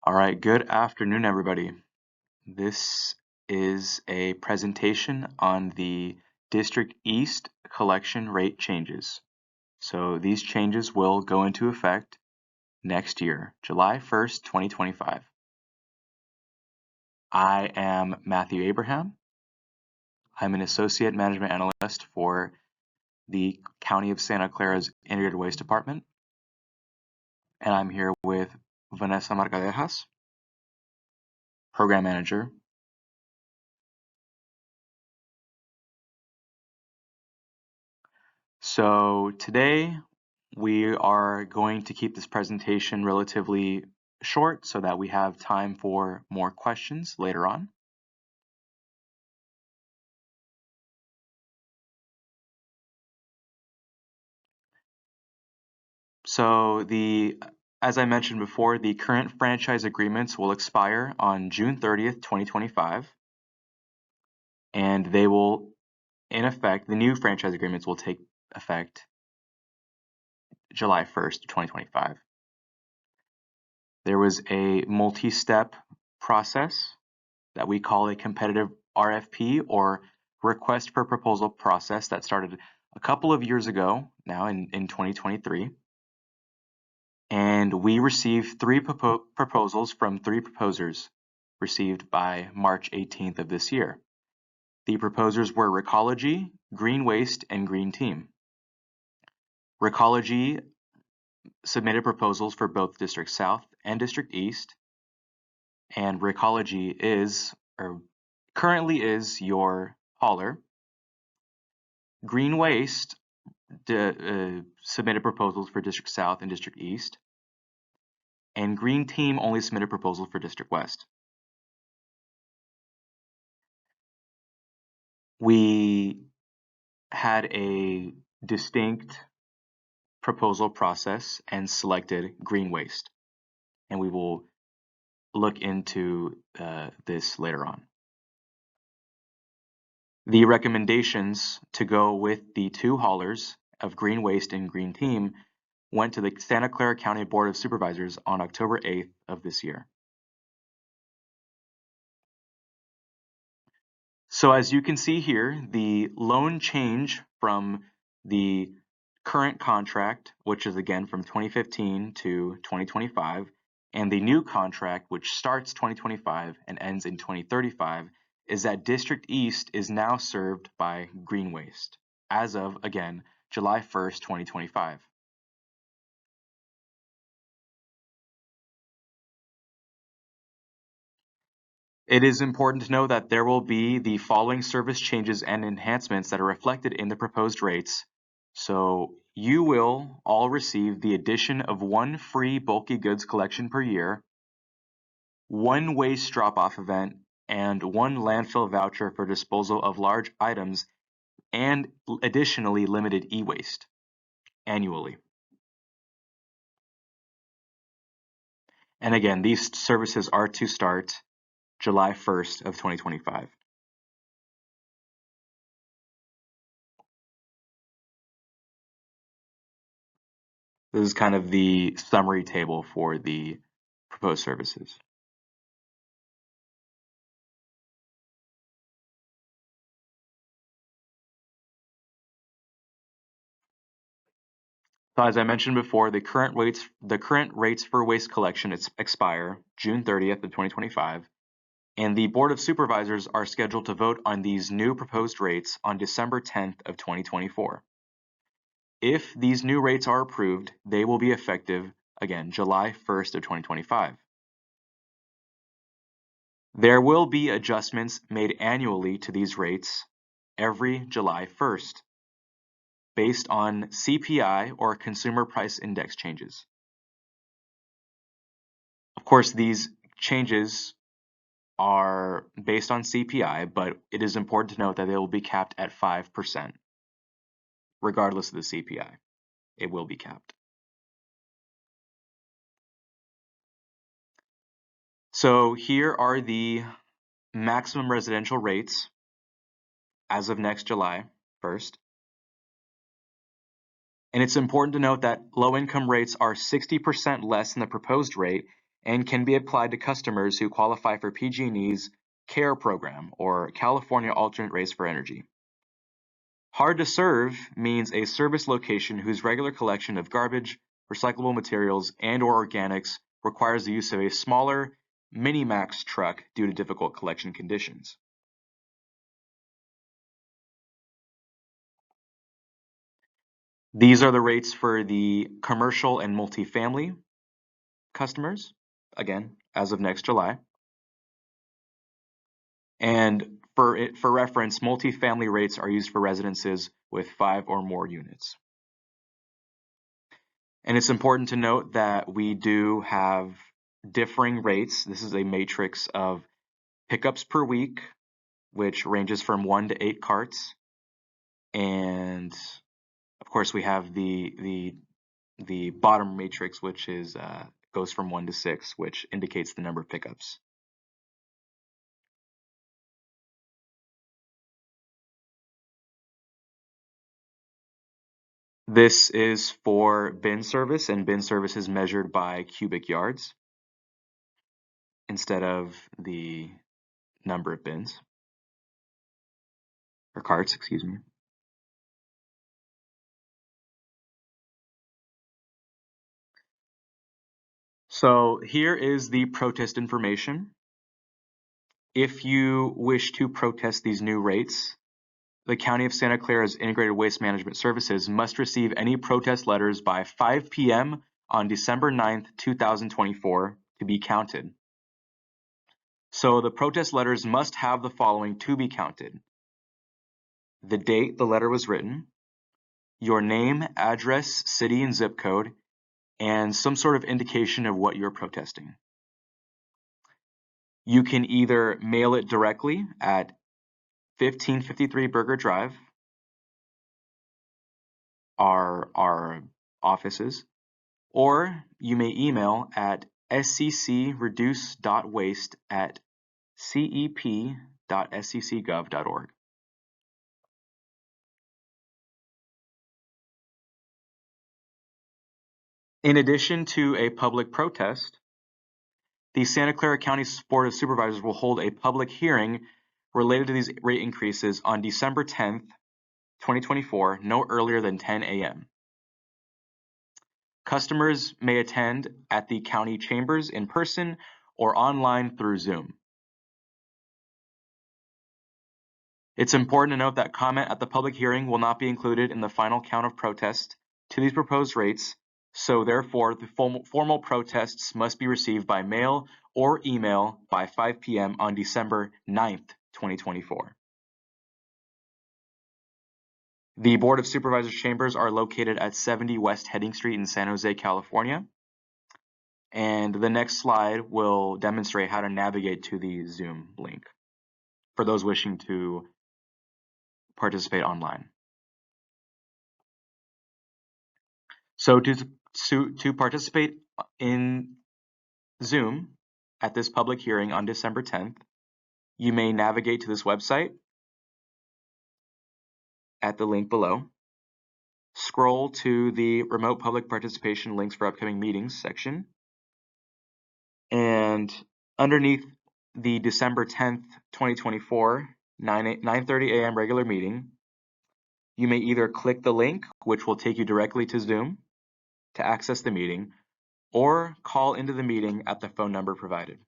All right, good afternoon, everybody. This is a presentation on the District East collection rate changes. So these changes will go into effect next year, July 1st, 2025. I am Matthew Abraham. I'm an Associate Management Analyst for the County of Santa Clara's Integrated Waste Department. And I'm here with Vanessa Marcadejas, Program Manager. So today we are going to keep this presentation relatively short so that we have time for more questions later on. So as I mentioned before, the current franchise agreements will expire on June 30th, 2025, and they will, in effect, the new franchise agreements will take effect July 1st, 2025. There was a multi-step process that we call a competitive RFP or request for proposal process that started a couple of years ago now in 2023. And we received three proposals from three proposers received by March 18th of this year. The proposers were Recology, Green Waste, and Green Team. Recology submitted proposals for both District South and District East, and Recology currently is your hauler. Green Waste submitted proposals for District South and District East, and Green Team only submitted proposals for District West. We had a distinct proposal process and selected Green Waste, and we will look into this later on. The recommendations to go with the two haulers of Green Waste and Green Team went to the Santa Clara County Board of Supervisors on October 8th of this year. So as you can see here, the loan change from the current contract, which is again from 2015 to 2025, and the new contract, which starts 2025 and ends in 2035, is that District East is now served by Green Waste as of, again, July 1st, 2025. It is important to know that there will be the following service changes and enhancements that are reflected in the proposed rates. So you will all receive the addition of one free bulky goods collection per year, one waste drop-off event, and one landfill voucher for disposal of large items, and additionally limited e-waste annually. And again, these services are to start July 1st of 2025. This is kind of the summary table for the proposed services. So as I mentioned before, the current rates for waste collection expire June 30th of 2025, and the Board of Supervisors are scheduled to vote on these new proposed rates on December 10th of 2024. If these new rates are approved, they will be effective, again, July 1st of 2025. There will be adjustments made annually to these rates every July 1st. Based on CPI or Consumer Price Index changes. Of course, these changes are based on CPI, but it is important to note that they will be capped at 5%. Regardless of the CPI, it will be capped. So here are the maximum residential rates as of next July 1st. And it's important to note that low-income rates are 60% less than the proposed rate, and can be applied to customers who qualify for PG&E's CARE program, or California Alternate Rates for Energy. Hard to serve means a service location whose regular collection of garbage, recyclable materials, and/or organics requires the use of a smaller Minimax truck due to difficult collection conditions. These are the rates for the commercial and multifamily customers, again, as of next July. And for reference, multifamily rates are used for residences with 5 or more units. And it's important to note that we do have differing rates. This is a matrix of pickups per week, which ranges from 1 to 8 carts. And of course, we have the bottom matrix, which is goes from 1 to 6, which indicates the number of pickups. This is for bin service, and bin service is measured by cubic yards instead of the number of bins, or carts, excuse me. So here is the protest information. If you wish to protest these new rates, the County of Santa Clara's Integrated Waste Management Services must receive any protest letters by 5 p.m. on December 9th, 2024 to be counted. So the protest letters must have the following to be counted: the date the letter was written, your name, address, city, and zip code, and some sort of indication of what you're protesting. You can either mail it directly at 1553 Burger Drive, our offices, or you may email at sccreduce.waste@cep.sccgov.org. In addition to a public protest, the Santa Clara County Board of Supervisors will hold a public hearing related to these rate increases on December 10th, 2024, no earlier than 10 a.m. Customers may attend at the county chambers in person or online through Zoom. It's important to note that comment at the public hearing will not be included in the final count of protest to these proposed rates, so therefore the formal protests must be received by mail or email by 5 p.m. on December 9th, 2024. The Board of Supervisors chambers are located at 70 West Heading Street in San Jose, California. And the next slide will demonstrate how to navigate to the Zoom link for those wishing to participate online. So to participate in Zoom at this public hearing on December 10th, you may navigate to this website at the link below. Scroll to the Remote Public Participation Links for Upcoming Meetings section. And underneath the December 10th, 2024, 9:30 a.m. regular meeting, you may either click the link, which will take you directly to Zoom to access the meeting, or call into the meeting at the phone number provided.